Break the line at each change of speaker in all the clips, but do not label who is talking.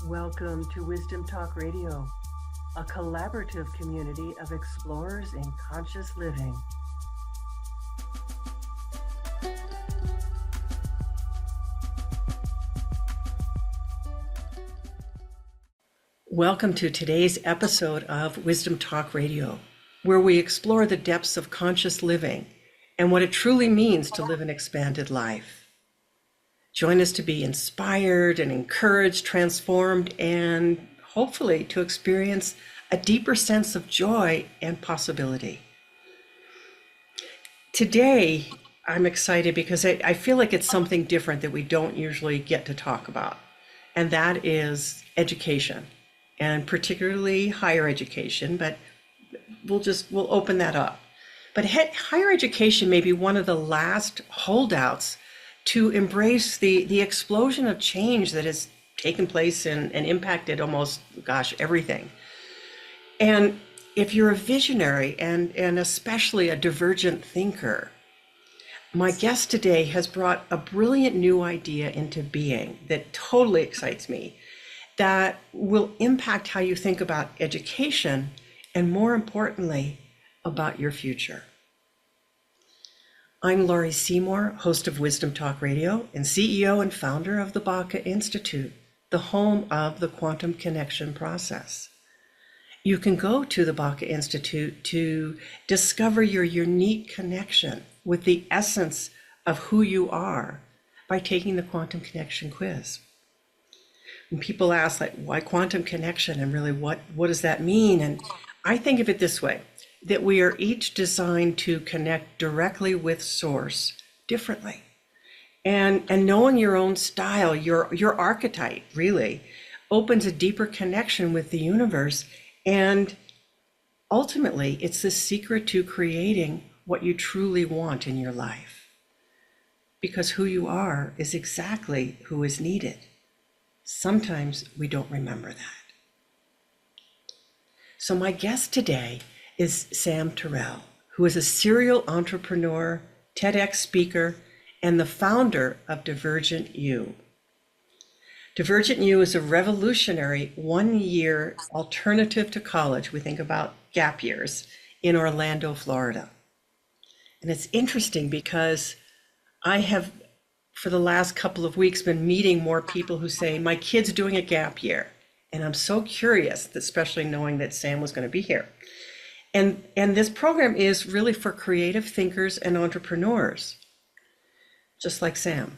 Welcome to Wisdom Talk Radio, a collaborative community of explorers in conscious living. Welcome to today's episode of Wisdom Talk Radio, where we explore the depths of conscious living and what it truly means to live an expanded life. Join us to be inspired and encouraged, transformed, and hopefully to experience a deeper sense of joy and possibility. Today, I'm excited because I feel like it's something different that we don't usually get to talk about, and that is education, and particularly higher education, but we'll open that up. But higher education may be one of the last holdouts to embrace the explosion of change that has taken place and impacted almost, everything. And if you're a visionary and especially a divergent thinker, my guest today has brought a brilliant new idea into being that totally excites me, that will impact how you think about education and, more importantly, about your future. I'm Laurie Seymour, host of Wisdom Talk Radio and CEO and founder of the Baca Institute, the home of the quantum connection process. You can go to the Baca Institute to discover your unique connection with the essence of who you are by taking the quantum connection quiz. When people ask, why quantum connection, and really what does that mean? And I think of it this way, that we are each designed to connect directly with Source differently. And knowing your own style, your archetype really opens a deeper connection with the universe. And ultimately, it's the secret to creating what you truly want in your life. Because who you are is exactly who is needed. Sometimes we don't remember that. So my guest today is Sam Tarell, who is a serial entrepreneur, TEDx speaker, and the founder of Divergent U. Divergent U is a revolutionary one-year alternative to college. We think about gap years in Orlando, Florida. And it's interesting because I have, for the last couple of weeks, been meeting more people who say, my kid's doing a gap year. And I'm so curious, especially knowing that Sam was going to be here. And this program is really for creative thinkers and entrepreneurs, just like Sam.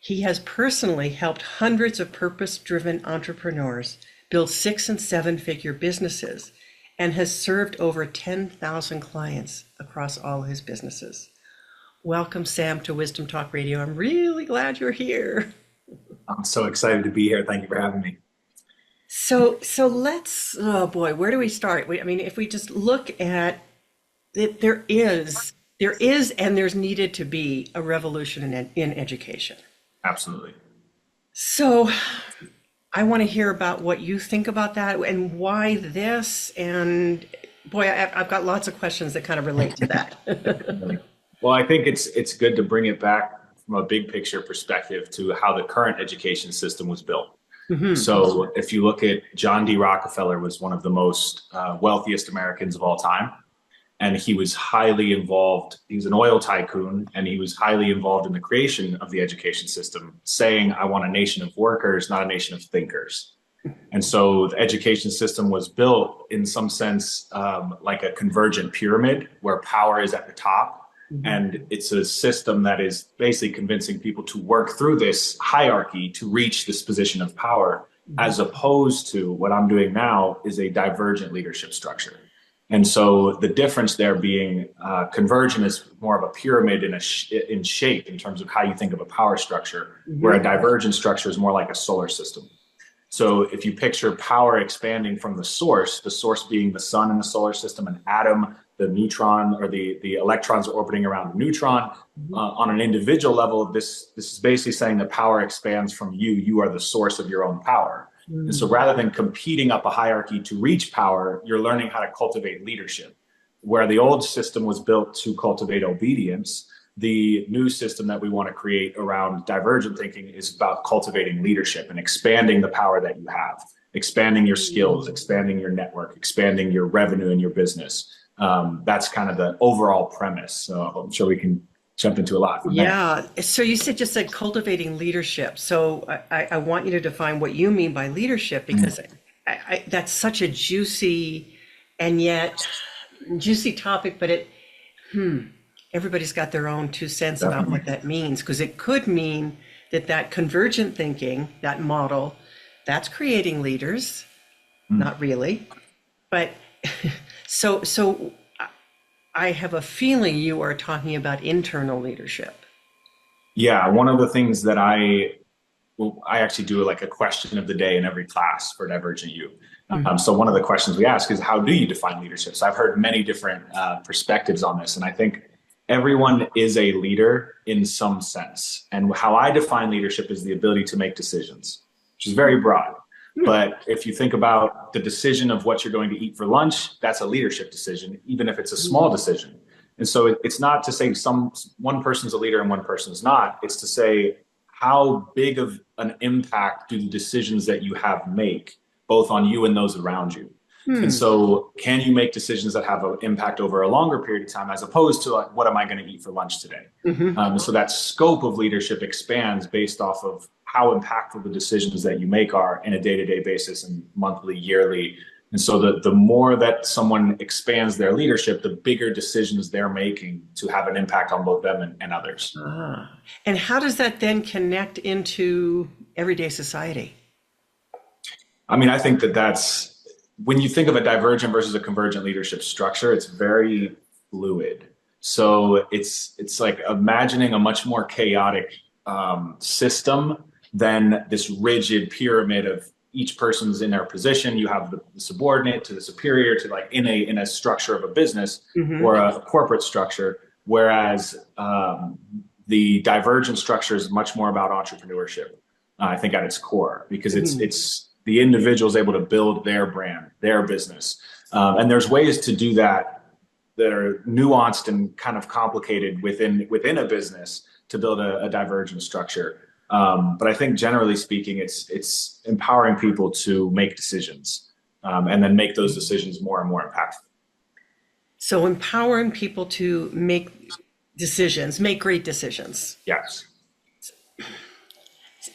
He has personally helped hundreds of purpose-driven entrepreneurs build 6- and 7-figure businesses and has served over 10,000 clients across all his businesses. Welcome, Sam, to Wisdom Talk Radio. I'm really glad you're here.
I'm so excited to be here. Thank you for having me.
So let's, oh boy, where do we start? If we just look at it, there is and there's needed to be a revolution in education.
Absolutely.
So I want to hear about what you think about that and why this, and boy, I've got lots of questions that kind of relate to that.
Well, I think it's good to bring it back from a big picture perspective to how the current education system was built. Mm-hmm. So if you look at John D. Rockefeller, was one of the most wealthiest Americans of all time. And he was highly involved. He was an oil tycoon, and he was highly involved in the creation of the education system, saying, I want a nation of workers, not a nation of thinkers. And so the education system was built in some sense like a convergent pyramid where power is at the top. Mm-hmm. And it's a system that is basically convincing people to work through this hierarchy to reach this position of power, mm-hmm. as opposed to what I'm doing now is a divergent leadership structure. And so the difference there being convergent is more of a pyramid in shape in terms of how you think of a power structure, mm-hmm. where a divergent structure is more like a solar system. So if you picture power expanding from the source being the sun in the solar system, an atom, the neutron or the electrons orbiting around the neutron, mm-hmm. On an individual level, this is basically saying that power expands from you. You are the source of your own power. Mm-hmm. And so rather than competing up a hierarchy to reach power, you're learning how to cultivate leadership. Where the old system was built to cultivate obedience, the new system that we want to create around divergent thinking is about cultivating leadership and expanding the power that you have, expanding your skills, expanding your network, expanding your revenue in your business. That's kind of the overall premise. So I'm sure we can jump into a lot from there.
Yeah. So you said cultivating leadership. So I want you to define what you mean by leadership, because that's such a juicy and yet juicy topic, but everybody's got their own 2 cents about what that means, because it could mean that convergent thinking, that model, that's creating leaders, not really. But so I have a feeling you are talking about internal leadership.
Yeah, one of the things that I actually do like a question of the day in every class for Divergent U. So one of the questions we ask is, how do you define leadership? So I've heard many different perspectives on this, and I think everyone is a leader in some sense. And how I define leadership is the ability to make decisions, which is very broad. But if you think about the decision of what you're going to eat for lunch, that's a leadership decision, even if it's a small decision. And so it's not to say one person's a leader and one person's not. It's to say, how big of an impact do the decisions that you have make, both on you and those around you? And so can you make decisions that have an impact over a longer period of time, as opposed to like, what am I going to eat for lunch today? So that scope of leadership expands based off of how impactful the decisions that you make are in a day-to-day basis and monthly, yearly. And so the more that someone expands their leadership, the bigger decisions they're making to have an impact on both them and others.
And how does that then connect into everyday society?
I mean, I think that's, when you think of a divergent versus a convergent leadership structure, it's very fluid. So it's like imagining a much more chaotic system than this rigid pyramid of each person's in their position. You have the subordinate to the superior to, like in a structure of a business or a corporate structure. Whereas the divergent structure is much more about entrepreneurship, I think, at its core, because it's the individual is able to build their brand, their business. And there's ways to do that are nuanced and kind of complicated within a business to build a divergent structure. But I think generally speaking, it's empowering people to make decisions and then make those decisions more and more impactful.
So empowering people to make decisions, make great decisions.
Yes.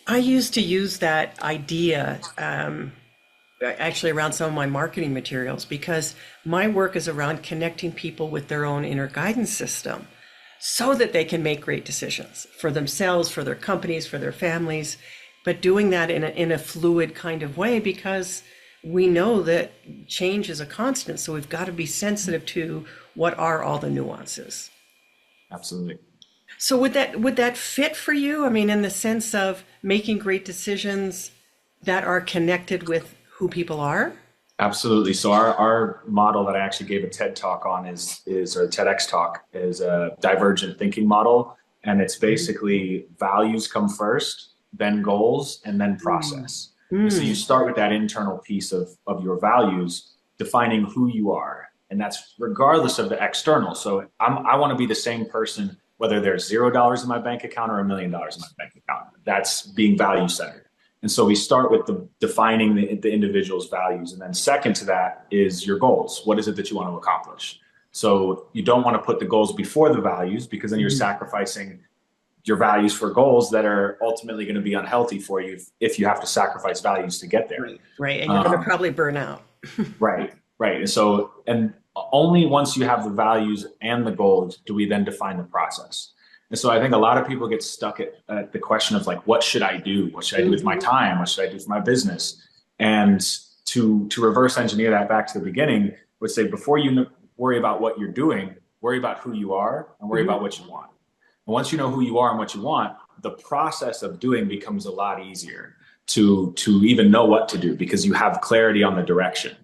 I used to use that idea actually around some of my marketing materials, because my work is around connecting people with their own inner guidance system so that they can make great decisions for themselves, for their companies, for their families, but doing that in a fluid kind of way, because we know that change is a constant. So we've got to be sensitive to what are all the nuances.
Absolutely.
So would that fit for you? I mean, in the sense of making great decisions that are connected with who people are?
Absolutely. So our model that I actually gave a TED talk on is or TEDx talk is a divergent thinking model. And it's basically values come first, then goals, and then process. So you start with that internal piece of your values, defining who you are. And that's regardless of the external. So I want to be the same person, whether there's $0 in my bank account or $1 million in my bank account. That's being value centered. And so we start with defining the individual's values. And then second to that is your goals. What is it that you want to accomplish? So you don't want to put the goals before the values, because then you're sacrificing your values for goals that are ultimately going to be unhealthy for you if you have to sacrifice values to get there.
Right. And you're going to probably burn out.
Right. And so, and only once you have the values and the goals do we then define the process. And so I think a lot of people get stuck at the question of like, what should I do? What should I do with my time? What should I do for my business? And to reverse engineer that back to the beginning, would say, before you worry about what you're doing, worry about who you are and worry about what you want. And once you know who you are and what you want, the process of doing becomes a lot easier to even know what to do, because you have clarity on the direction.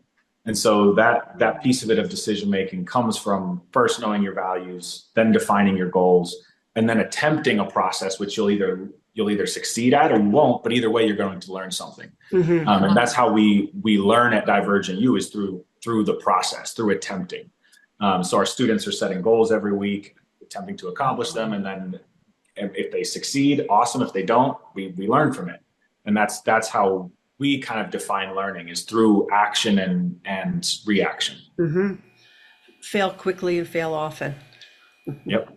And so that piece of it of decision making comes from first knowing your values, then defining your goals, and then attempting a process which you'll either succeed at or you won't, but either way you're going to learn something. And that's how we learn at Divergent U, is through the process, through attempting. So our students are setting goals every week. attempting to accomplish them. And then if they succeed, awesome. If they don't, we learn from it. And that's how we kind of define learning, is through action and reaction.
Mm-hmm. Fail quickly and fail often.
Yep.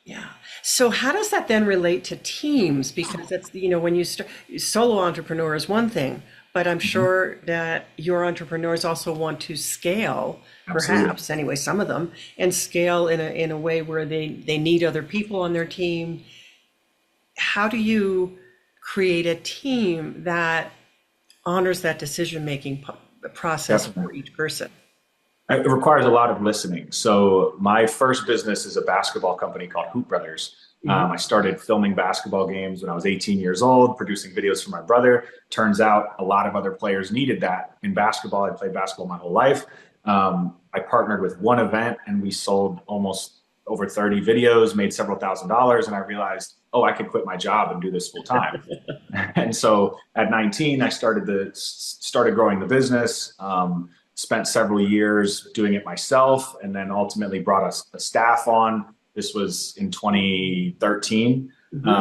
Yeah. So how does that then relate to teams? Because that's, when you start, solo entrepreneur is one thing, but I'm sure that your entrepreneurs also want to scale, perhaps anyway, some of them, and scale in a way where they need other people on their team. How do you create a team that honors that decision-making process for each person?
It requires a lot of listening. So my first business is a basketball company called Hoop Brothers. I started filming basketball games when I was 18 years old, producing videos for my brother. Turns out a lot of other players needed that in basketball. I played basketball my whole life. I partnered with one event and we sold almost over 30 videos, made several $1,000s. And I realized, oh, I could quit my job and do this full time. And so at 19, I started growing the business. Spent several years doing it myself, and then ultimately brought a staff on. This was in 2013.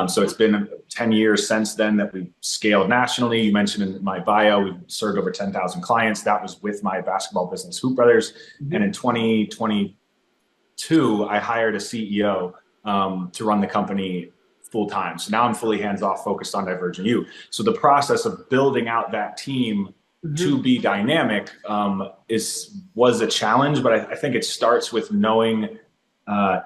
So it's been 10 years since then that we've scaled nationally. You mentioned in my bio, we've served over 10,000 clients. That was with my basketball business, Hoop Brothers. And in 2022, I hired a CEO to run the company full time. So now I'm fully hands off, focused on Divergent U. So the process of building out that team to be dynamic was a challenge, but I think it starts with knowing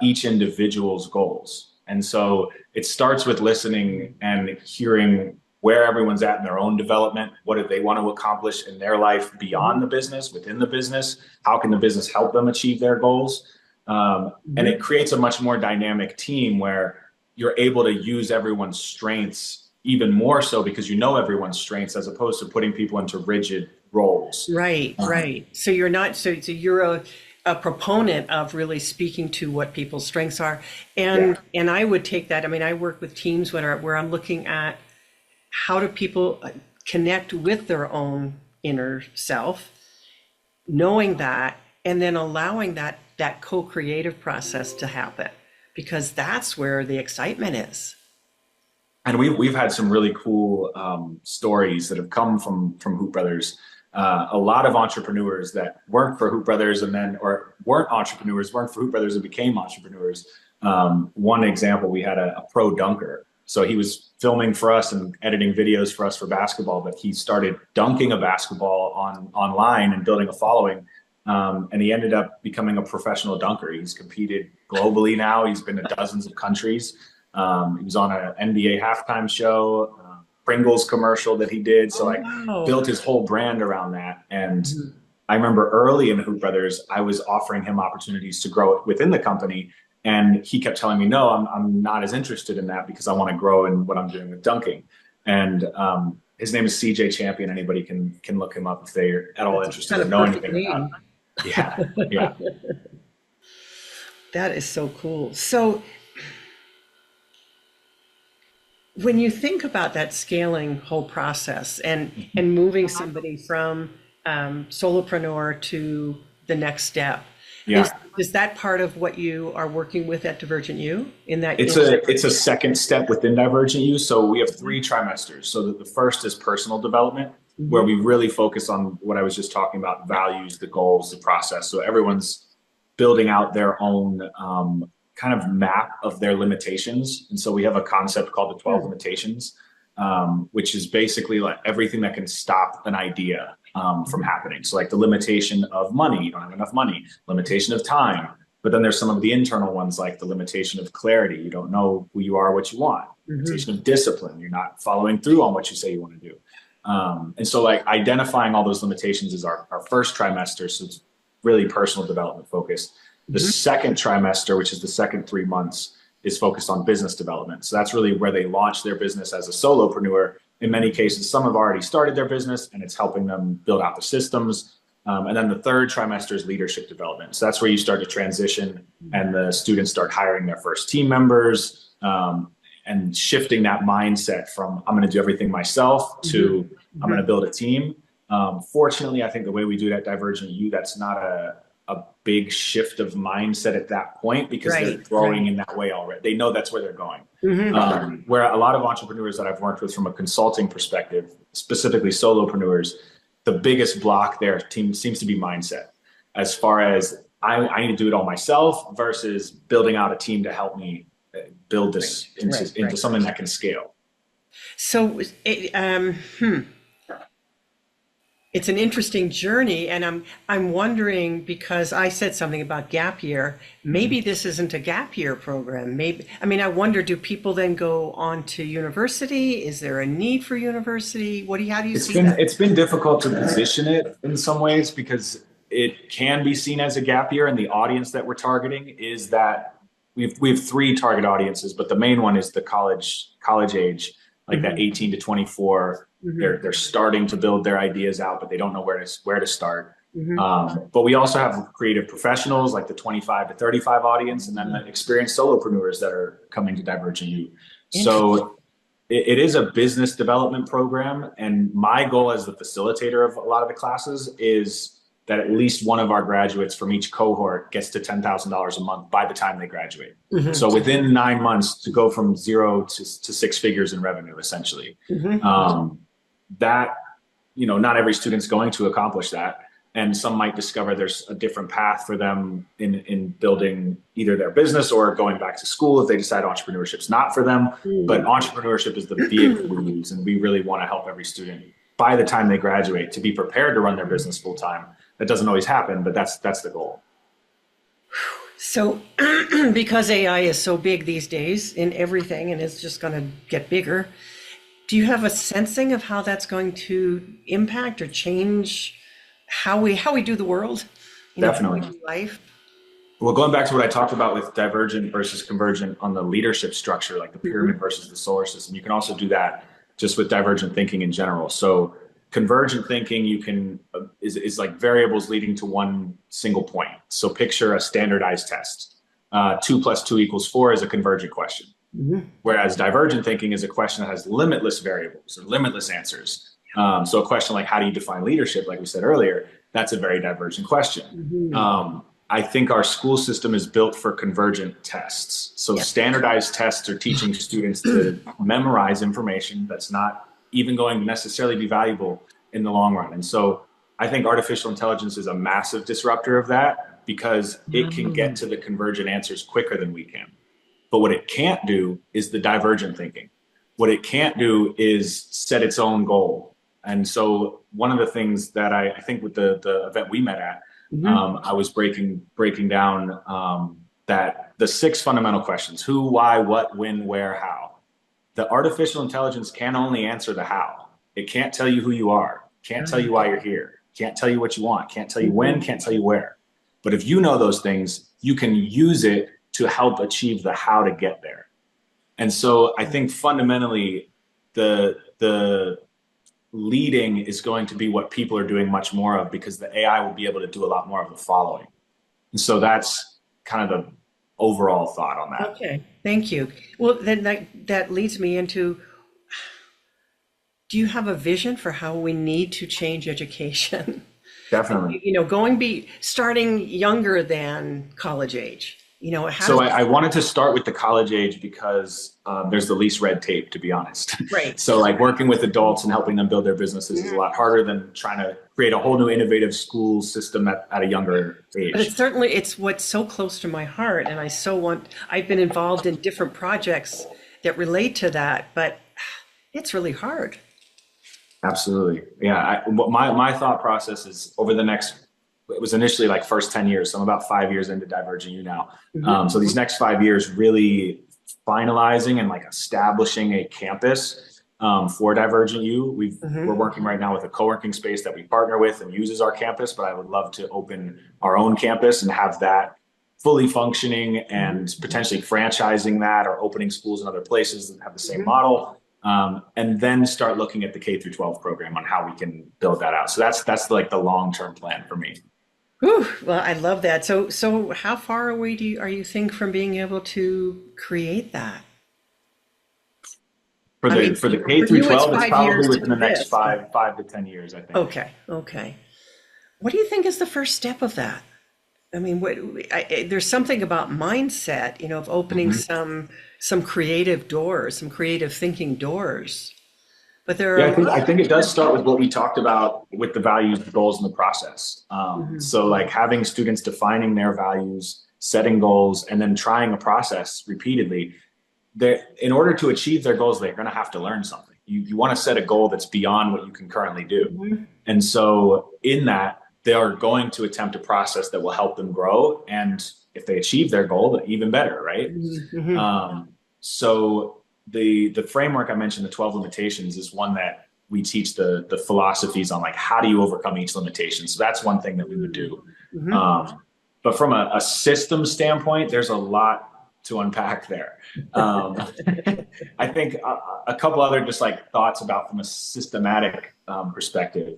each individual's goals. And so it starts with listening and hearing where everyone's at in their own development. What do they want to accomplish in their life beyond the business, within the business? How can the business help them achieve their goals? And it creates a much more dynamic team where you're able to use everyone's strengths even more so, because you know everyone's strengths, as opposed to putting people into rigid roles.
Right. So you're not, so you're a proponent of really speaking to what people's strengths are. And I would take that. I mean, I work with teams where I'm looking at how do people connect with their own inner self, knowing that, and then allowing that co-creative process to happen, because that's where the excitement is.
And we've had some really cool stories that have come from Hoop Brothers. A lot of entrepreneurs that weren't for Hoop Brothers or weren't entrepreneurs, weren't for Hoop Brothers and became entrepreneurs. One example, we had a pro dunker. So he was filming for us and editing videos for us for basketball, but he started dunking a basketball online and building a following. And he ended up becoming a professional dunker. He's competed globally now. He's been to dozens of countries. He was on an NBA halftime show, Pringles commercial that he did. So built his whole brand around that. And I remember early in Hoop Brothers, I was offering him opportunities to grow within the company. And he kept telling me, no, I'm not as interested in that, because I want to grow in what I'm doing with dunking. And his name is CJ Champion. Anybody can look him up if they're at all interested in knowing anything about him. Yeah.
That is so cool. So when you think about that scaling whole process and moving somebody from solopreneur to the next step, is that part of what you are working with at Divergent U? It's
a second step within Divergent U. So we have 3 trimesters. So the first is personal development, where we really focus on what I was just talking about: values, the goals, the process. So everyone's building out their own kind of map of their limitations. And so we have a concept called the 12 limitations, which is basically like everything that can stop an idea from happening. So like the limitation of money, you don't have enough money, limitation of time. But then there's some of the internal ones, like the limitation of clarity. You don't know who you are, what you want. Limitation of discipline. You're not following through on what you say you want to do. And so like identifying all those limitations is our first trimester. So it's really personal development focused. The second trimester, which is the second 3 months, is focused on business development. So that's really where they launch their business as a solopreneur. In many cases, some have already started their business and it's helping them build out the systems. And then the third trimester is leadership development. So that's where you start to transition and the students start hiring their first team members and shifting that mindset from I'm going to do everything myself to I'm going to build a team. Fortunately, I think the way we do it at Divergent U, that's not a a big shift of mindset at that point because they're growing in that way already. They know that's where they're going. Where a lot of entrepreneurs that I've worked with from a consulting perspective, specifically solopreneurs, the biggest block there seems to be mindset. As far as I need to do it all myself versus building out a team to help me build this into something that can scale.
So it's an interesting journey, and I'm wondering, because I said something about gap year, maybe this isn't a gap year program. I wonder, do people then go on to university? Is there a need for university? How do you see that?
It's been difficult to position it in some ways because it can be seen as a gap year, and the audience that we're targeting is that we have 3 target audiences, but the main one is the college age, like that 18 to 24. They're starting to build their ideas out, but they don't know where to start. But we also have creative professionals like the 25 to 35 audience, and then the experienced solopreneurs that are coming to Divergent U. So it is a business development program. And my goal as the facilitator of a lot of the classes is that at least one of our graduates from each cohort gets to $10,000 a month by the time they graduate. So within 9 months to go from 0 to 6 figures in revenue, essentially. That, not every student's going to accomplish that. And some might discover there's a different path for them in building either their business or going back to school if they decide entrepreneurship's not for them. But entrepreneurship is the vehicle we use. And we really want to help every student by the time they graduate to be prepared to run their business full time. That doesn't always happen, but that's the goal.
So because AI is so big these days in everything, and it's just going to get bigger, do you have a sensing of how that's going to impact or change how we do the world?
Definitely.
How we do life?
Well, going back to what I talked about with divergent versus convergent on the leadership structure, like the pyramid versus the solar system, you can also do that just with divergent thinking in general. So convergent thinking is like variables leading to one single point. So picture a standardized test. 2 + 2 = 4 is a convergent question. Whereas divergent thinking is a question that has limitless variables or limitless answers. So a question like, how do you define leadership? Like we said earlier, that's a very divergent question. I think our school system is built for convergent tests. So standardized tests are teaching students to memorize information that's not even going to necessarily be valuable in the long run. And so I think artificial intelligence is a massive disruptor of that because it can get to the convergent answers quicker than we can. But what it can't do is the divergent thinking. What it can't do is set its own goal. And so one of the things that I think with the event we met at, I was breaking down that the 6 fundamental questions: who, why, what, when, where, how. The artificial intelligence can only answer the how. It can't tell you who you are, can't tell you why you're here, can't tell you what you want, can't tell you when, can't tell you where. But if you know those things, you can use it to help achieve the how to get there. And so I think fundamentally the leading is going to be what people are doing much more of, because the AI will be able to do a lot more of the following. And so that's kind of the overall thought on that.
Okay, thank you. Well, then that leads me into, do you have a vision for how we need to change education?
Definitely.
Starting younger than college age.
I wanted to start with the college age because there's the least red tape, to be honest.
Right.
So like working with adults and helping them build their businesses is a lot harder than trying to create a whole new innovative school system at a younger age.
But it's what's so close to my heart. And I've been involved in different projects that relate to that, but it's really hard.
Absolutely. Yeah. My thought process is it was initially like first 10 years. So I'm about 5 years into Divergent U now. So these next 5 years really finalizing and like establishing a campus for Divergent U. We're working right now with a co-working space that we partner with and uses our campus, but I would love to open our own campus and have that fully functioning and potentially franchising that or opening schools in other places that have the same model. And then start looking at the K-12 program on how we can build that out. So that's like the long-term plan for me.
Whew, well, I love that. So how far away are you think from being able to create that?
For the K-12, it's probably within the next 5 to 10 years, I think.
Okay. What do you think is the first step of that? I mean, there's something about mindset, of opening
Mhm.
some creative doors, some creative thinking doors. But there are
Yeah,
a
I
lot.
think it does start with what we talked about with the values, the goals, and the process.
Mhm.
So like having students defining their values, setting goals, and then trying a process repeatedly. In order to achieve their goals, they're going to have to learn something. You want to set a goal that's beyond what you can currently do.
Mhm.
And so in that, they are going to attempt a process that will help them grow. And if they achieve their goal, even better, right?
Mhm. Mhm.
So the framework I mentioned, the 12 limitations, is one that we teach the philosophies on, like how do you overcome each limitation. So that's one thing that we would do.
Mhm.
But from a system standpoint, there's a lot to unpack there. Um, I think a couple other just like thoughts about from a systematic perspective.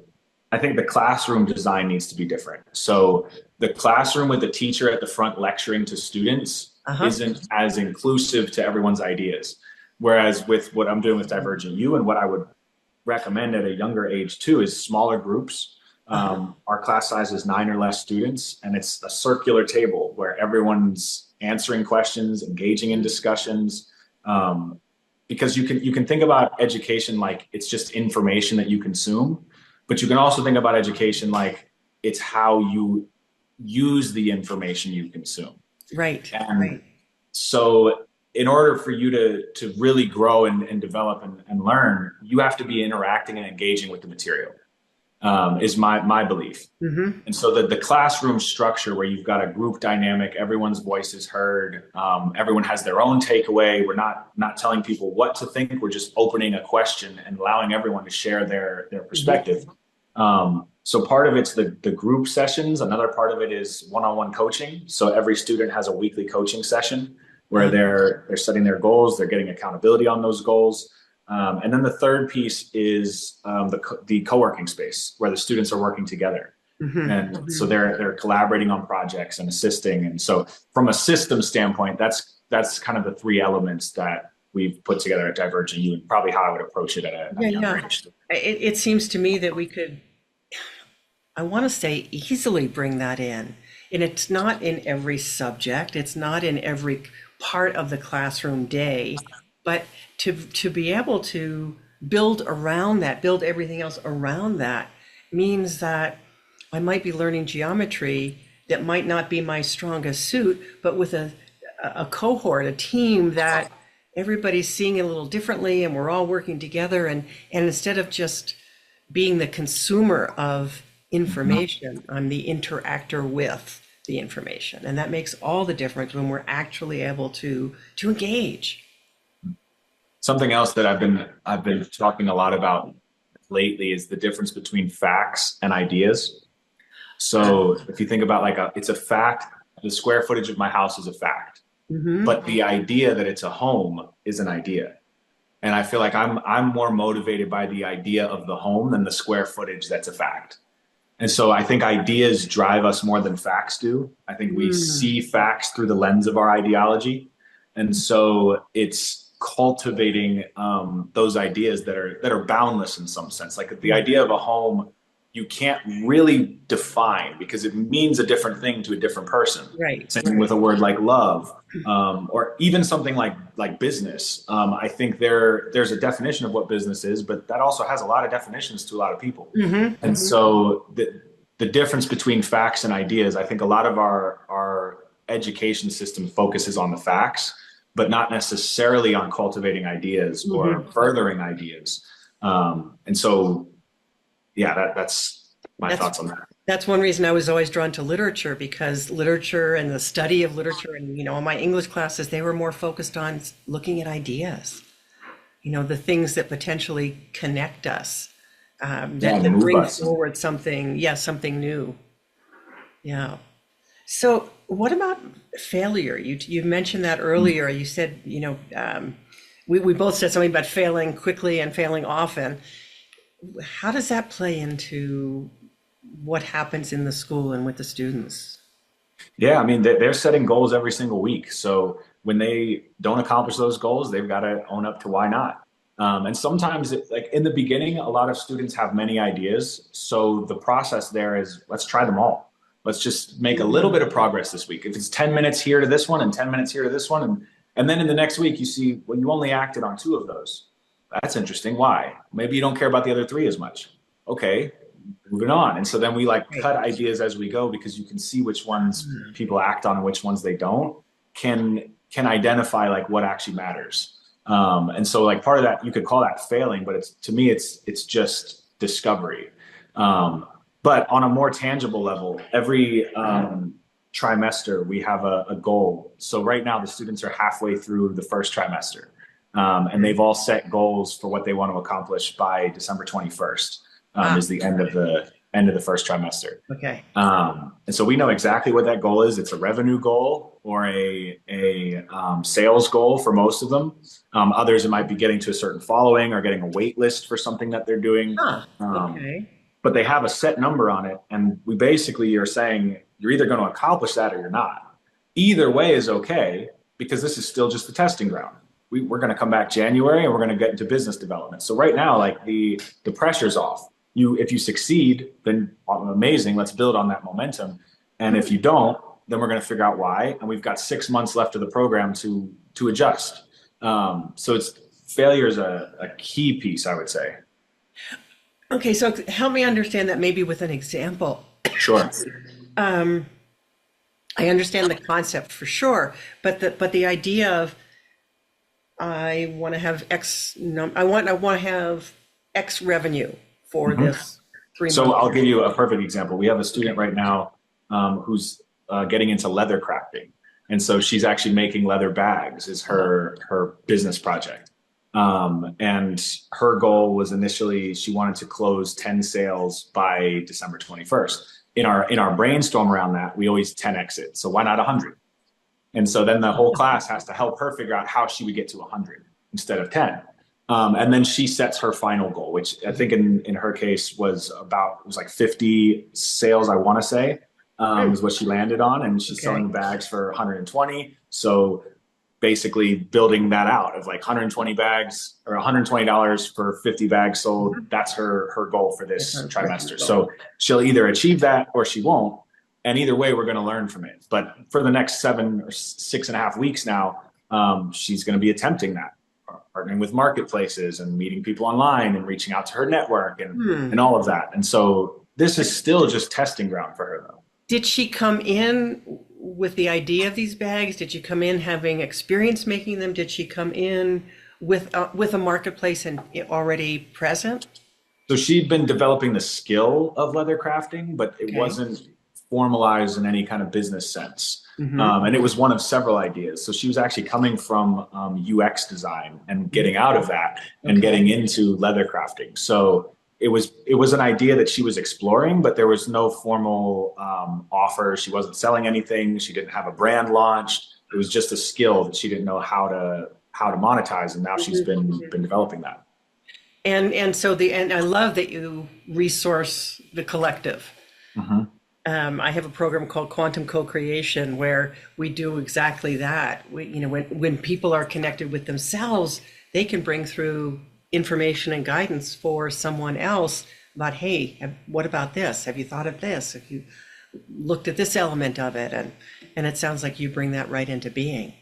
I think the classroom design needs to be different. So the classroom with the teacher at the front lecturing to students
Uh-huh.
isn't as inclusive to everyone's ideas. Whereas with what I'm doing with Divergent U and what I would recommend at a younger age too is smaller groups.
Uh-huh.
Our class size is 9 or less students, and it's a circular table where everyone's answering questions, engaging in discussions. Um, because you can think about education like it's just information that you consume, but you can also think about education like it's how you use the information you consume.
Right.
And
Right.
so in order for you to really grow and develop and learn, you have to be interacting and engaging with the material, is my belief.
Mm-hmm.
And so the classroom structure where you've got a group dynamic, everyone's voice is heard, everyone has their own takeaway. We're not telling people what to think. We're just opening a question and allowing everyone to share their
Mm-hmm.
perspective. So part of it's the group sessions. Another part of it is one-on-one coaching. So every student has a weekly coaching session where
Uh,
they're setting their goals, they're getting accountability on those goals. And then the third piece is the co-working space where the students are working together.
mm-hmm.
And so
Mm-hmm.
they're collaborating on projects and assisting. And so from a system standpoint, that's kind of the three elements that we've put together at Divergent U and probably how I would approach it at
Yeah,
a younger
yeah.
age.
It seems to me that we could, I want to say, easily bring that in. And it's not in every subject, it's not in every part of the classroom day, but to be able to build around that, build everything else around that means that I might be learning geometry that might not be my strongest suit, but with a cohort, a team that everybody's seeing it a little differently and we're all working together and instead of just being the consumer of information, I'm the interactor with the information. And that makes all the difference when we're actually able to engage.
Something else that I've been talking a lot about lately is the difference between facts and ideas. So if you think about it's a fact, the square footage of my house is a fact,
Mm-hmm.
but the idea that it's a home is an idea. And I feel like I'm more motivated by the idea of the home than the square footage that's a fact. And so I think ideas drive us more than facts do. I think we
Mm.
see facts through the lens of our ideology. And so it's cultivating those ideas that are boundless in some sense. Like the idea of a home, you can't really define because it means a different thing to a different person.
Right,
Same with
right.
a word like love, or even something like business. I think there's a definition of what business is, but that also has a lot of definitions to a lot of people.
Mm-hmm.
And
Mm-hmm.
so the difference between facts and ideas, I think a lot of our education system focuses on the facts, but not necessarily on cultivating ideas or
Mm-hmm.
furthering ideas. And so, yeah, that's my
That's
thoughts on that.
that's one reason I was always drawn to literature because literature and the study of literature and in my English classes they were more focused on looking at ideas, the things that potentially connect us,
Yeah,
that
move
bring
us.
forward something, yeah, something new. Yeah. So what about failure? You mentioned that earlier. You said, we both said something about failing quickly and failing often. How does that play into what happens in the school and with the students?
Yeah, I mean, they're setting goals every single week. So when they don't accomplish those goals, they've got to own up to why not. And sometimes, like in the beginning, a lot of students have many ideas. So the process there is let's try them all. let's just make a little bit of progress this week. If it's 10 minutes here to this one and 10 minutes here to this one. And then in the next week, you see, well, you only acted on 2 of those. That's interesting. Why? Maybe you don't care about the other 3 as much. Okay, moving on. And so then we like cut ideas as we go, because you can see which ones people act on and which ones they don't, can identify like what actually matters. And so like part of that, you could call that failing, but to me, it's just discovery. But on a more tangible level, every trimester, we have a goal. So right now the students are halfway through the first trimester, and they've all set goals for what they want to accomplish by December 21st, is the end of the first trimester.
Okay.
And so we know exactly what that goal is. It's a revenue goal or a sales goal for most of them. Others, it might be getting to a certain following or getting a wait list for something that they're doing.
Okay.
But they have a set number on it. And we basically are saying, you're either going to accomplish that or you're not. Either way is okay, because this is still just the testing ground. We're going to come back January and we're going to get into business development. So right now, like the pressure's off. If you succeed, then amazing. Let's build on that momentum. And if you don't, then we're going to figure out why. And we've got 6 months left of the program to adjust. So failure is a key piece, I would say.
Okay, so help me understand that maybe with an example.
Sure.
I understand the concept for sure, but the idea of I want to have I want to have X revenue for this 3 months.
So I'll give you a perfect example. We have a student right now who's getting into leather crafting. And so she's actually making leather bags is her business project. And her goal was initially she wanted to close 10 sales by December 21st. In our brainstorm around that, we always 10x it. So why not 100? And so then the whole class has to help her figure out how she would get to 100 instead of 10. And then she sets her final goal, which I think in her case was like 50 sales, I want to say, was what she landed on. And she's selling bags for 120. So basically building that out of like 120 bags or $120 for 50 bags sold. That's her goal for this trimester. So she'll either achieve that or she won't. And either way, we're going to learn from it. But for the next 7 or 6.5 weeks now, she's going to be attempting that, partnering with marketplaces and meeting people online and reaching out to her network and all of that. And so this is still just testing ground for her, though.
Did she come in with the idea of these bags? Did she come in having experience making them? Did she come in with a marketplace and already present?
So she'd been developing the skill of leather crafting, but it wasn't formalized in any kind of business sense. And it was one of several ideas. So she was actually coming from UX design and getting out of that and getting into leather crafting. So it was an idea that she was exploring, but there was no formal offer. She wasn't selling anything. She didn't have a brand launched. It was just a skill that she didn't know how to monetize. And now she's been developing that. And
so I love that you resource the collective. I have a program called Quantum Co-Creation where we do exactly that. When people are connected with themselves, they can bring through information and guidance for someone else about, hey, what about this? Have you thought of this? Have you looked at this element of it? And it sounds like you bring that right into being.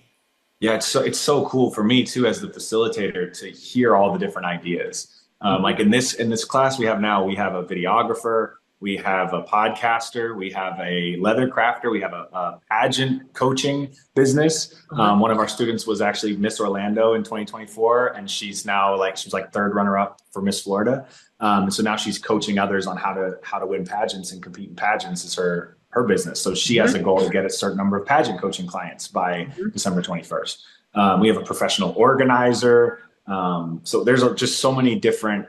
Yeah, it's so cool for me too, as the facilitator, to hear all the different ideas. Like in this class we have now, we have a videographer, we have a podcaster, we have a leather crafter, we have a pageant coaching business. One of our students was actually Miss Orlando in 2024, and she's now she was third runner up for Miss Florida. So now she's coaching others on how to win pageants and compete in pageants is her business. So she has a goal to get a certain number of pageant coaching clients by December 21st. We have a professional organizer. So there's just so many different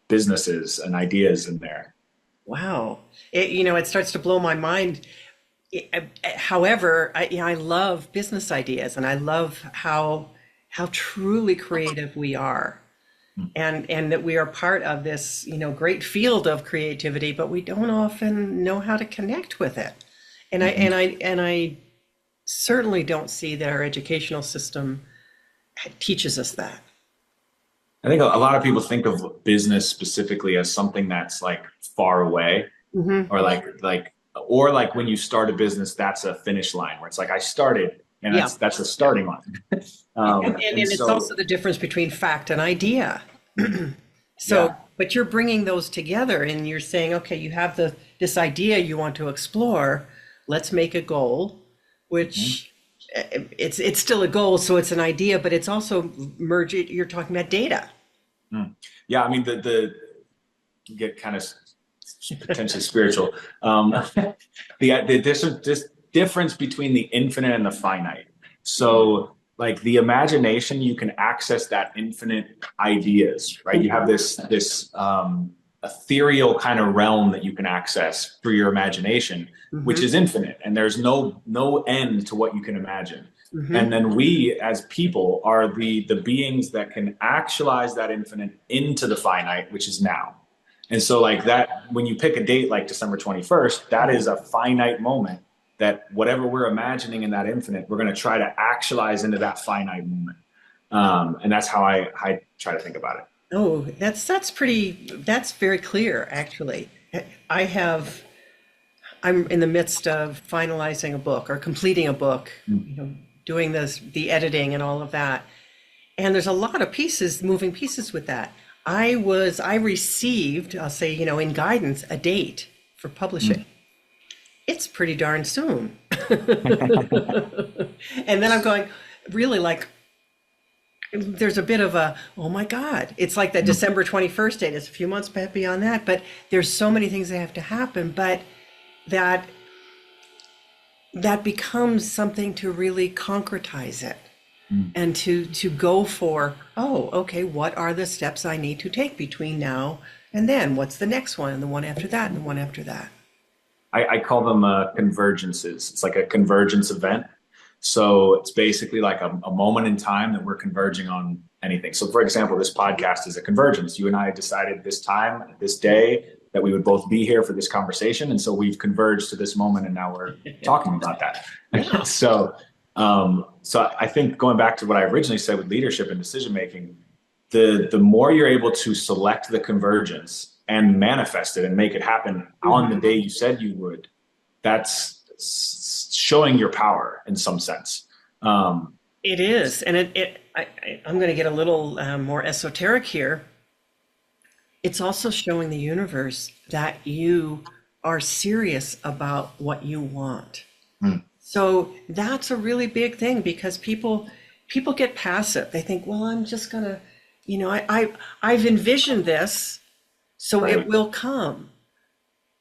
businesses and ideas in there.
Wow. It starts to blow my mind. However, I love business ideas, and I love how truly creative we are, and that we are part of this, great field of creativity, but we don't often know how to connect with it. And I certainly don't see that our educational system teaches us that.
I think a lot of people think of business specifically as something that's far away, or like or like when you start a business, that's a finish line where it's like I started, and
Yeah.
that's a starting line.
And
And
it's
so,
also the difference between fact and idea. So,
yeah.
but you're bringing those together and you're saying, okay, you have this idea you want to explore. Let's make a goal, which it's still a goal, so it's an idea, but it's also merge it. You're talking about data.
Yeah, I mean, the get kind of potentially spiritual. The difference between the infinite and the finite. So, like the imagination, you can access that infinite ideas, right? You have this ethereal kind of realm that you can access through your imagination, which is infinite, and there's no end to what you can imagine. And then we as people are the beings that can actualize that infinite into the finite, which is now. And so like that, when you pick a date like December 21st, that is a finite moment that whatever we're imagining in that infinite, we're going to try to actualize into that finite moment. And that's how I try to think about it.
Oh, that's very clear, actually. I'm in the midst of finalizing a book or completing a book, doing the editing and all of that. And there's a lot of moving pieces with that. I received, I'll say, in guidance, a date for publishing. It's pretty darn soon. And then I'm going, really, like, there's a bit of a, oh my God, it's like that December 21st date. It's a few months beyond that, but there's so many things that have to happen, but that becomes something to really concretize it. And to go for, oh, okay, what are the steps I need to take between now and then? What's the next one, and the one after that, and the one after that?
I call them convergences. It's like a convergence event. So it's basically like a moment in time that we're converging on anything. So for example, this podcast is a convergence. You and I decided this time, this day, that we would both be here for this conversation. And so we've converged to this moment, and now we're talking about that.
Yeah.
So I think going back to what I originally said with leadership and decision making, the more you're able to select the convergence and manifest it and make it happen on the day you said you would, that's showing your power in some sense.
It is, and I'm going to get a little more esoteric here. It's also showing the universe that you are serious about what you want. So that's a really big thing, because people get passive. They think, well, I'm just gonna, I've envisioned this, so it will come.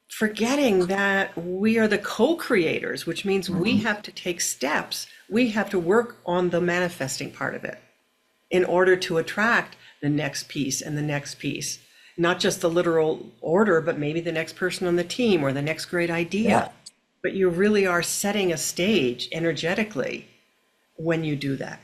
Forgetting that we are the co-creators, which means we have to take steps. We have to work on the manifesting part of it in order to attract the next piece and the next piece. Not just the literal order, but maybe the next person on the team or the next great idea. Yeah. But you really are setting a stage energetically when you do that.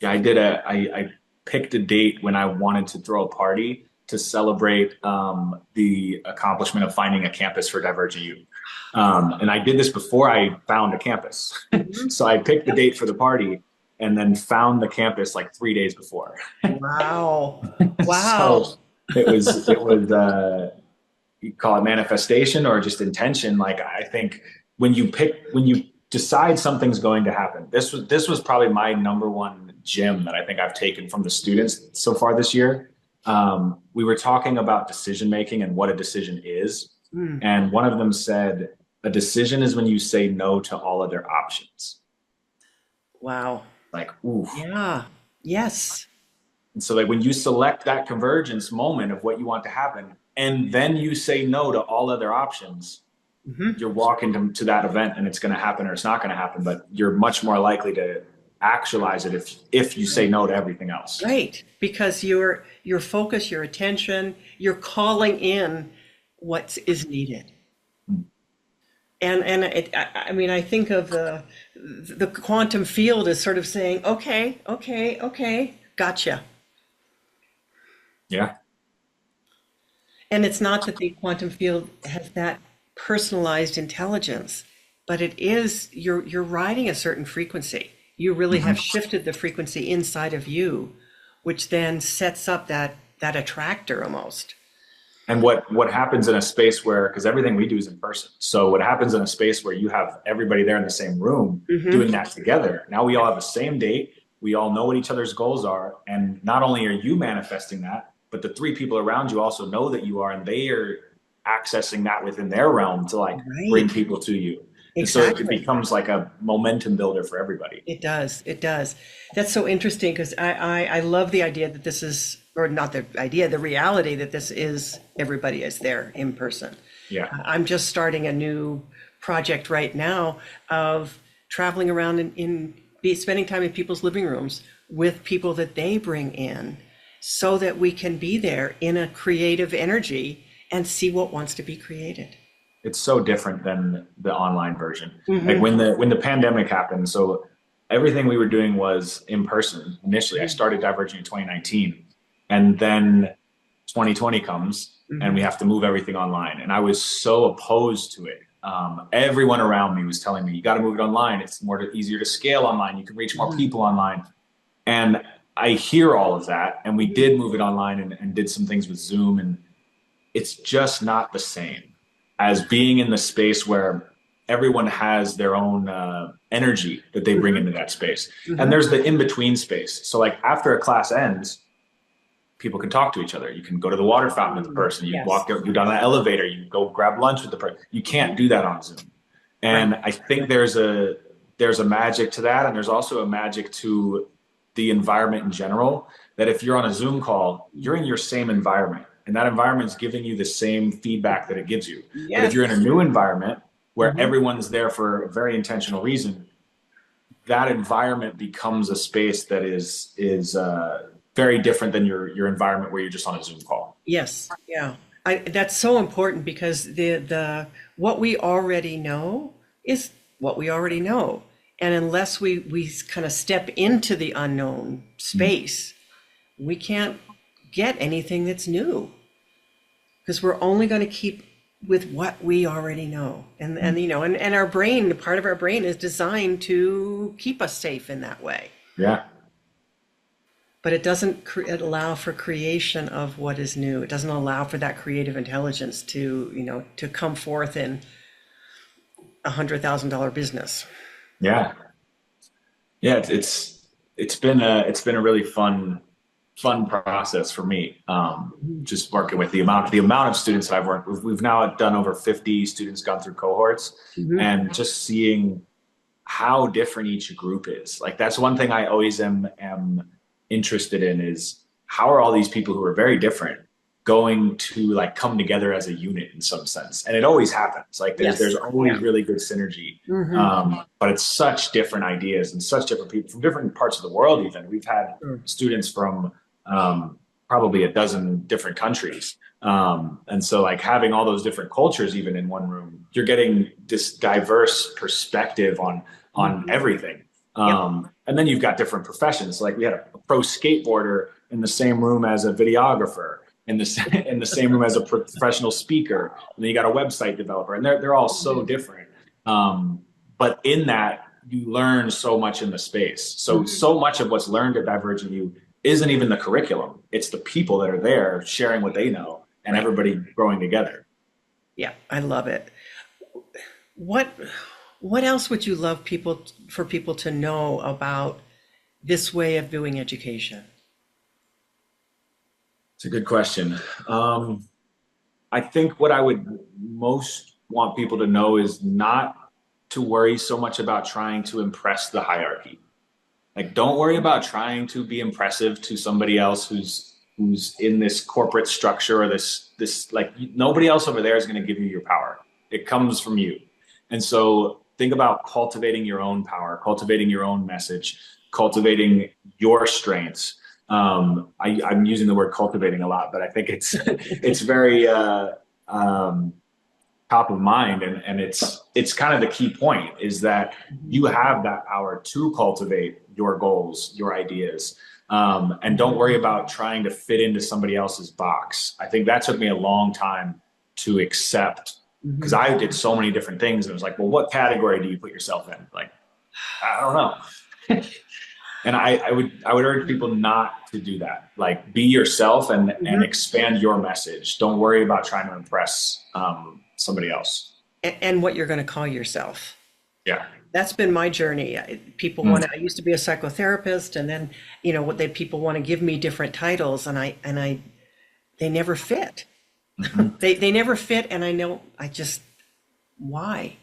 Yeah, I picked a date when I wanted to throw a party to celebrate the accomplishment of finding a campus for Divergent U. And I did this before I found a campus. So I picked the date for the party and then found the campus like 3 days before.
Wow.
So it was you call it manifestation or just intention. Like, I think when you decide something's going to happen, this was probably my number one gem that I think I've taken from the students so far this year. We were talking about decision making and what a decision is. And one of them said, a decision is when you say no to all other options.
Wow.
Like, oof.
Yeah. Yes.
And so like when you select that convergence moment of what you want to happen, and then you say no to all other options, you're walking to that event, and it's going to happen or it's not going to happen, but you're much more likely to actualize it if you say no to everything else.
Right. Because your focus, your attention, you're calling in what is needed. And I think of the quantum field as sort of saying, okay, gotcha.
Yeah.
And it's not that the quantum field has that personalized intelligence, but it is, you're riding a certain frequency. You really have shifted the frequency inside of you, which then sets up that attractor almost.
And what happens in a space where, because everything we do is in person. So what happens in a space where you have everybody there in the same room doing that together, now we all have the same date. We all know what each other's goals are. And not only are you manifesting that, but the three people around you also know that you are, and they are accessing that within their realm to like bring people to you. And so it becomes like a momentum builder for everybody.
It does. It does. That's so interesting because I love the idea that this is, or not the idea, the reality that this is, everybody is there in person.
Yeah.
I'm just starting a new project right now of traveling around spending time in people's living rooms with people that they bring in so that we can be there in a creative energy and see what wants to be created.
It's so different than the online version. Like when the pandemic happened, so everything we were doing was in person initially. I started Divergent in 2019, and then 2020 comes and we have to move everything online. And I was so opposed to it. Everyone around me was telling me, you got to move it online. It's easier to scale online. You can reach more people online. And I hear all of that. And we did move it online and did some things with Zoom. And it's just not the same as being in the space where everyone has their own energy that they bring into that space. And there's the in-between space. So like after a class ends, people can talk to each other. You can go to the water fountain with the person. You go down an elevator. You go grab lunch with the person. You can't do that on Zoom. And I think there's a magic to that. And there's also a magic to the environment in general, that if you're on a Zoom call, you're in your same environment. And that environment is giving you the same feedback that it gives you. But if you're in a new environment where everyone's there for a very intentional reason, that environment becomes a space that is very different than your environment where you're just on a Zoom call.
Yes. Yeah. That's so important because the what we already know is what we already know. And unless we kind of step into the unknown space, we can't get anything that's new, because we're only going to keep with what we already know. And our brain, part of our brain is designed to keep us safe in that way.
Yeah.
But it doesn't allow for creation of what is new. It doesn't allow for that creative intelligence to come forth in $100,000 business.
Yeah. Yeah. It's been a really fun process for me. Just working with the amount of students that I've worked with. We've now done over 50 students gone through cohorts, and just seeing how different each group is. Like that's one thing I always am interested in, is how are all these people who are very different going to like come together as a unit in some sense. And it always happens. Like there's always really good synergy. But it's such different ideas and such different people from different parts of the world. Even we've had students from probably a dozen different countries. And so like having all those different cultures, even in one room, you're getting this diverse perspective on everything. And then you've got different professions. Like we had a pro skateboarder in the same room as a videographer, in the same room as a professional speaker. And then you got a website developer, and they're all so different. But in that, you learn so much in the space. So much of what's learned at Divergent U isn't even the curriculum. It's the people that are there sharing what they know, and everybody growing together.
Yeah, I love it. What else would you love for people to know about this way of doing education?
It's a good question. I think what I would most want people to know is not to worry so much about trying to impress the hierarchy. Like, don't worry about trying to be impressive to somebody else who's in this corporate structure, or this like, nobody else over there is going to give you your power. It comes from you. And so think about cultivating your own power, cultivating your own message, cultivating your strengths. I'm using the word cultivating a lot, but I think it's very top of mind, and it's kind of the key point, is that you have that power to cultivate your goals, your ideas, and don't worry about trying to fit into somebody else's box. I think that took me a long time to accept, because I did so many different things, and it was like, well, what category do you put yourself in? Like, I don't know. And I would urge people not to do that. Like, be yourself and
Mhm.
expand your message. Don't worry about trying to impress somebody else.
And what you're going to call yourself.
Yeah.
That's been my journey. People
Mm.
want to, I used to be a psychotherapist, and then, what they people want to give me different titles, and they never fit.
Mhm.
They never fit. And I know, why?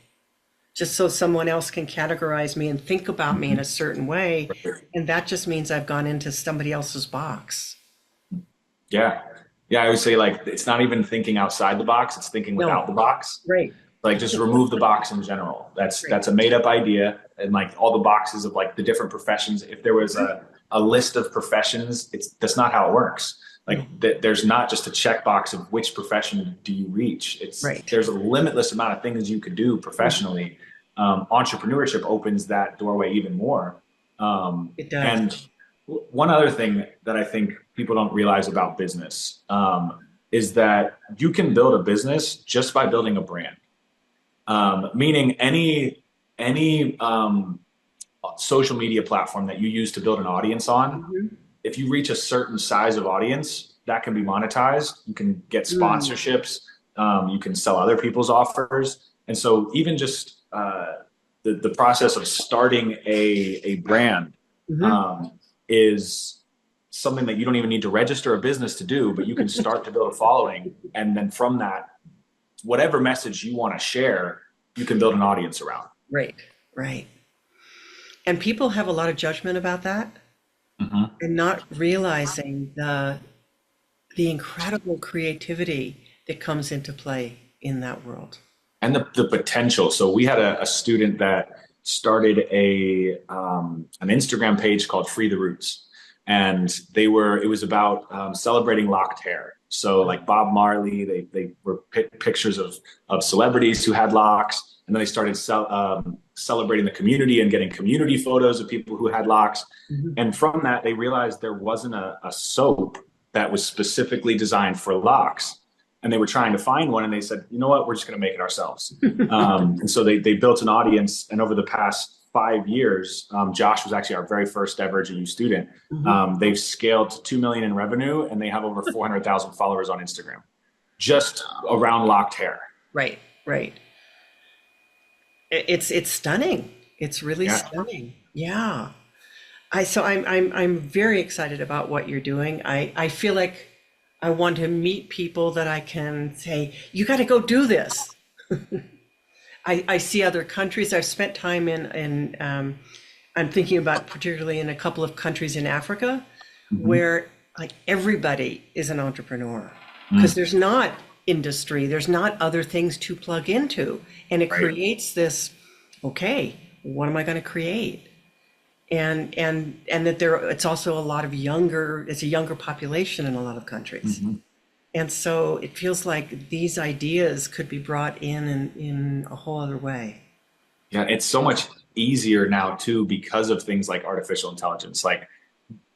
Just so someone else can categorize me and think about me in a
Mhm.
certain way. And that just means I've gone into somebody else's box.
Yeah. Yeah. I would say, like, it's not even thinking outside the box, it's thinking
No,
without the box.
right,
Like, just remove the box in general. That's
right.
that's a made up idea. And like all the boxes of like the different professions, if there was a list of professions, that's not how it works. Like,
No,
there's not just a checkbox of which profession do you reach.
right.
There's a limitless amount of things you could do
Mhm.
professionally. Entrepreneurship opens that doorway even more.
It does.
And one other thing that I think people don't realize about business is that you can build a business just by building a brand. Meaning any social media platform that you use to build an audience on,
Mhm.
if you reach a certain size of audience, that can be monetized. You can get
Mm.
sponsorships. You can sell other people's offers. And so even just the process of starting a brand
Mhm.
um, is something that you don't even need to register a business to do, but you can start to build a following. And then from that, whatever message you want to share, you can build an audience around.
Right, right. And people have a lot of judgment about that,
Mhm.
and not realizing the incredible creativity that comes into play in that world.
And the potential. So we had a student that started an Instagram page called Free the Roots, and it was about celebrating locked hair. So like Bob Marley, they were pictures of celebrities who had locks, and then they started celebrating the community and getting community photos of people who had locks.
Mhm.
And from that, they realized there wasn't a soap that was specifically designed for locks, and they were trying to find one, and they said, you know what, we're just going to make it ourselves. And so they built an audience, and over the past 5 years, Josh was actually our very first Divergent U student.
Mhm.
They've scaled to 2 million in revenue, and they have over 400,000 followers on Instagram, just around locked hair.
Right, right. It's stunning. It's really
Yeah.
stunning. Yeah. I'm very excited about what you're doing. I feel like I want to meet people that I can say, you got to go do this. I see other countries. I've spent time in I'm thinking about particularly in a couple of countries in Africa
Mm-hmm.
where like everybody is an entrepreneur because
Mm,
there's not industry, there's not other things to plug into. And it
right.
creates this, okay, what am I going to create? And that it's also a lot of it's a younger population in a lot of countries.
Mm-hmm.
And so it feels like these ideas could be brought in a whole other way.
Yeah, it's so much easier now too because of things like artificial intelligence. Like,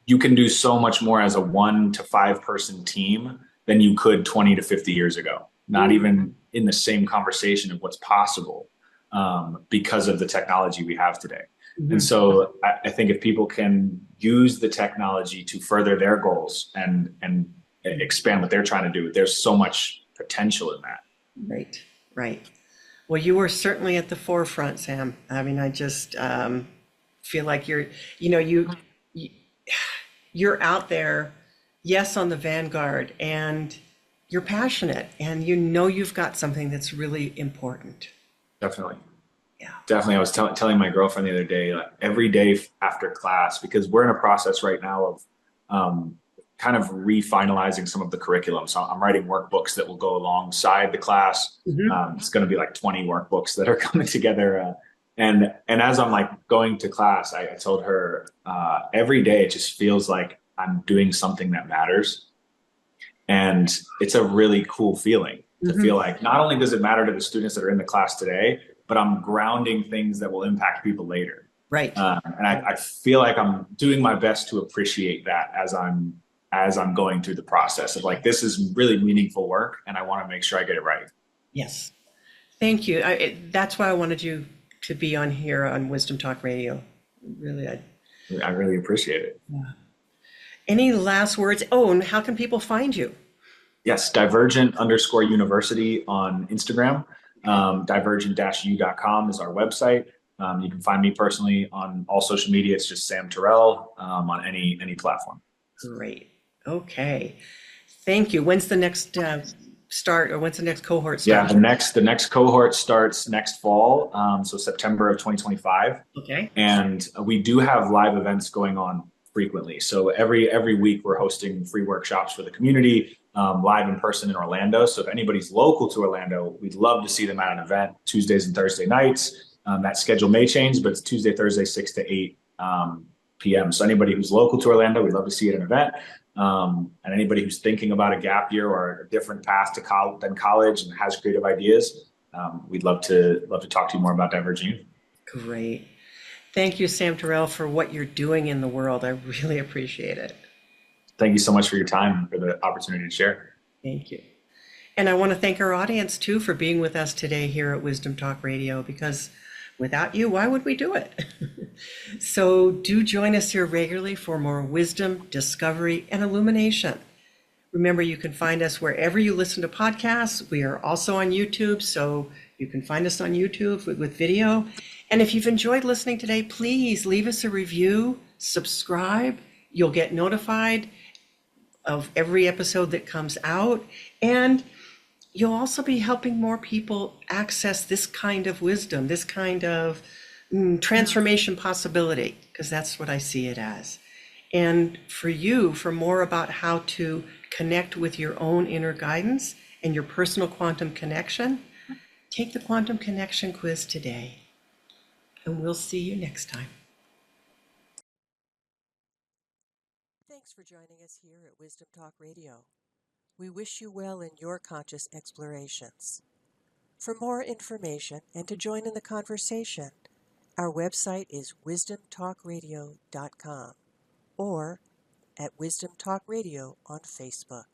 you can do so much more as a 1 to 5 person team than you could 20 to 50 years ago. Not
Mm.
even in the same conversation of what's possible because of the technology we have today. And
Mhm.
so I think if people can use the technology to further their goals and expand what they're trying to do, there's so much potential in that.
Right, right. Well, you were certainly at the forefront, Sam. I mean, I just feel like you you're out there, yes, on the vanguard, and you're passionate, and you've got something that's really important.
Definitely.
Yeah.
Definitely. I was telling my girlfriend the other day, like, every day after class, because we're in a process right now of um, kind of refinalizing some of the curriculum. So I'm writing workbooks that will go alongside the class.
Mhm.
It's going to be like 20 workbooks that are coming together. And as I'm like going to class, I told her every day it just feels like I'm doing something that matters. And it's a really cool feeling to feel
Mhm.
like not only does it matter to the students that are in the class today, but I'm grounding things that will impact people later.
Right.
And I feel like I'm doing my best to appreciate that as I'm going through the process of like, this is really meaningful work, and I want to make sure I get it right.
Yes. Thank you. That's why I wanted you to be on here on Wisdom Talk Radio. Really,
I really appreciate it.
Any last words? Oh, and how can people find you?
Yes, divergent_university on Instagram. Divergent-u.com is our website. You can find me personally on all social media. It's just Sam Tarell on any platform.
Great. Okay. Thank you. When's the next start, or when's the next cohort
Yeah,
start?
the next cohort starts next fall, so September of 2025.
Okay.
And we do have live events going on frequently. So every week we're hosting free workshops for the community, live in person in Orlando. So if anybody's local to Orlando, we'd love to see them at an event Tuesdays and Thursday nights. That schedule may change, but it's Tuesday, Thursday, 6 to 8 p.m. So anybody who's local to Orlando, we'd love to see you at an event. And anybody who's thinking about a gap year or a different path to than college and has creative ideas, we'd love to talk to you more about Divergent U.
Great. Thank you, Sam Tarell, for what you're doing in the world. I really appreciate it.
Thank you so much for your time and for the opportunity to share.
Thank you. And I want to thank our audience too for being with us today here at Wisdom Talk Radio, because without you, why would we do it? So do join us here regularly for more wisdom, discovery, and illumination. Remember, you can find us wherever you listen to podcasts. We are also on YouTube, so you can find us on YouTube with video. And if you've enjoyed listening today, please leave us a review, subscribe. You'll get notified of every episode that comes out. And you'll also be helping more people access this kind of wisdom, this kind of transformation possibility, because that's what I see it as. And for you, for more about how to connect with your own inner guidance and your personal quantum connection, take the quantum connection quiz today. And we'll see you next time. Thanks for joining us here at Wisdom Talk Radio. We wish you well in your conscious explorations. For more information and to join in the conversation, our website is wisdomtalkradio.com or at Wisdom Talk Radio on Facebook.